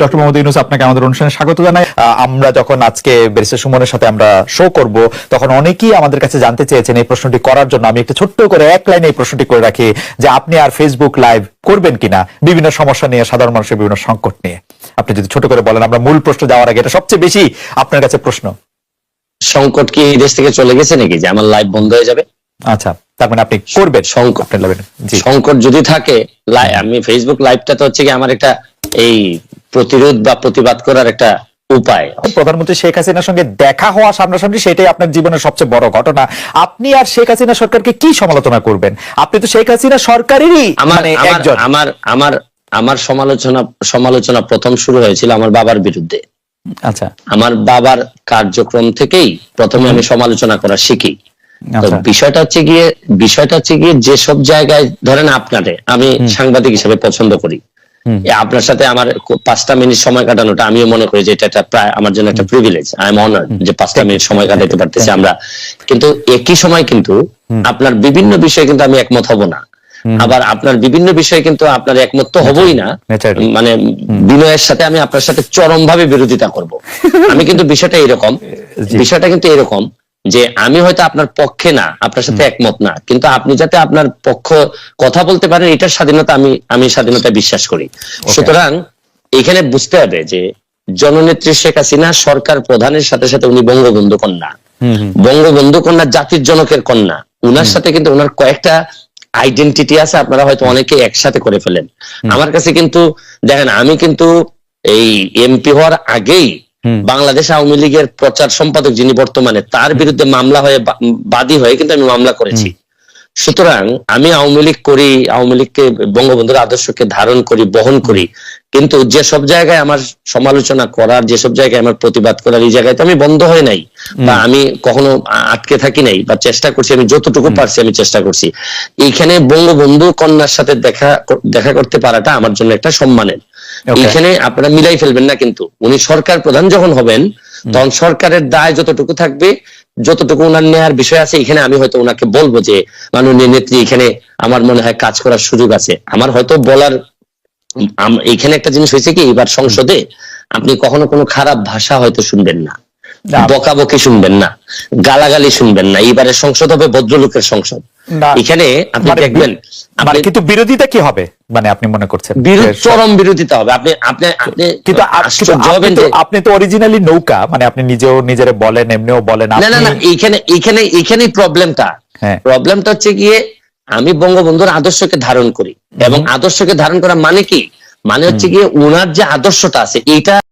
Doctor Mohammad Yunus, আপনাকে আমাদের অনুষ্ঠানে স্বাগত জানাই। আমরা যখন আজকে ব্যারিস্টার সুমনের সাথে আমরা শো করব, তখন অনেকেই আমাদের কাছে জানতে চেয়েছেন এই প্রশ্নটি করার জন্য। আমি একটু ছোট্ট করে এক লাইনে এই প্রশ্নটি করে রাখি যে আপনি আর ফেসবুক লাইভ করবেন কিনা বিভিন্ন সমস্যা নিয়ে, সাধারণ মানুষের বিভিন্ন সংকট নিয়ে। আপনি যদি ছোট করে বলেন, আমরা মূল প্রশ্ন যাওয়ার আগে, এটা সবচেয়ে বেশি আপনার কাছে প্রশ্ন। সংকট কি এই দেশ থেকে চলে গেছে নাকি যে আমার লাইভ বন্ধ হয়ে যাবে? আচ্ছা, তার মানে আপনি করবেন সংকট? সংকট যদি থাকে, আমি ফেসবুক লাইভটা তো হচ্ছে কি আমার একটা এই প্রতিরোধ বা প্রতিবাদ করার একটা উপায়। প্রধানমন্ত্রী শেখ হাসিনার সঙ্গে দেখা হওয়া সামনাসামনি, সেটাই আপনার জীবনের সবচেয়ে বড় ঘটনা। আপনি আর শেখ হাসিনা সরকারকে কি সমালোচনা করবেন? আপনি তো শেখ হাসিনা সরকারেরই একজন। আমার সমালোচনা প্রথম শুরু হয়েছিল আমার বাবার বিরুদ্ধে। আচ্ছা, আমার বাবার কার্যক্রম থেকেই প্রথমে আমি সমালোচনা করা শিখি। তো বিষয়টা হচ্ছে গিয়ে যেসব জায়গায় ধরেন আপনারে আমি সাংবাদিক হিসেবে পছন্দ করি, আপনার সাথে আমার 5টা মিনিট সময় কাটানোটা আমিও মনে করি যে এটা প্রায় আমার জন্য একটা প্রিভিলেজ। আই এম অনার্ড যে 5টা মিনিট সময় কাটাতে পারতেছি আমরা। কিন্তু একই সময় কিন্তু আপনার বিভিন্ন বিষয়ে কিন্তু আমি একমত হব না, আবার আপনার বিভিন্ন বিষয়ে কিন্তু আপনার একমত তো হবই না। মানে বিনয়ের সাথে আমি আপনার সাথে চরম ভাবে বিরোধিতা করব। আমি কিন্তু বিষয়টা কিন্তু এরকম যে আমি হয়তো আপনার পক্ষে না, আপনার সাথে একমত না, কিন্তু আপনি যাতে আপনার পক্ষ কথা বলতে পারেন এটার স্বাধীনতা আমি স্বাধীনতা বিশ্বাস করি। সুতরাং এখানে বুঝতে হবে যে জননেত্রী শেখ হাসিনা সরকার প্রধানের সাথে সাথে উনি বঙ্গবন্ধু কন্যা। বঙ্গবন্ধু কন্যা জাতির জনকের কন্যা। উনার সাথে কিন্তু ওনার কয়েকটা আইডেন্টিটি আছে, আপনারা হয়তো অনেকে একসাথে করে ফেলেন। আমার কাছে কিন্তু দেখেন, আমি কিন্তু এই এমপি হওয়ার আগেই বাংলাদেশ আওয়ামী লীগের প্রচার সম্পাদক যিনি বর্তমানে, তার বিরুদ্ধে মামলা হয়ে বাদী হয়ে কিন্তু আমি মামলা করেছি। সুতরাং আমি আওয়ামী লীগ করি, আওয়ামী লীগকে বঙ্গবন্ধুর আদর্শকে ধারণ করি, বহন করি, কিন্তু যেসব জায়গায় আমার সমালোচনা করার, যেসব জায়গায় আমার প্রতিবাদ করার, এই জায়গায় তো আমি বন্ধ হয়ে নাই বা আমি কখনো আটকে থাকি নাই, বা চেষ্টা করছি, আমি যতটুকু পারছি আমি চেষ্টা করছি। এইখানে বঙ্গবন্ধু কন্যার সাথে দেখা করতে পারাটা আমার জন্য একটা সম্মানের। এখানে আপনারা মিলাই ফেলবেন না, কিন্তু উনি সরকার প্রধান যখন হবেন তখন সরকারের দায় যতটুকু থাকবে, যতটুকু ওনার নেয়ার বিষয় আছে, এখানে আমি হয়তো ওনাকে বলবো যে মাননীয় নেত্রী, এখানে আমার মনে হয় কাজ করার সুযোগ আছে। আমার হয়তো বলার এখানে একটা জিনিস হয়েছে কি, এবার সংসদে আপনি কখনো কোনো খারাপ ভাষা হয়তো শুনবেন না, বকাবকি শুনবেন না, গালাগালি শুনবেন না। এবারে সংসদ হবে ভদ্রলোকের সংসদ। এখানে আপনি দেখবেন, কিন্তু বিরোধিতা কি হবে মানে আপনি মনে করছেন? চরম বিরোধিতা হবে। আপনি তো অরিজিনালি নৌকা, মানে আপনি নিজেও নিজেরে বলেন, এমনিও বলেন। না, এইখানে প্রবলেমটা হচ্ছে গিয়ে আমি বঙ্গবন্ধুর আদর্শকে ধারণ করি, এবং আদর্শকে ধারণ করা মানে কি, মানে হচ্ছে গিয়ে উনার যে আদর্শটা আছে এইটা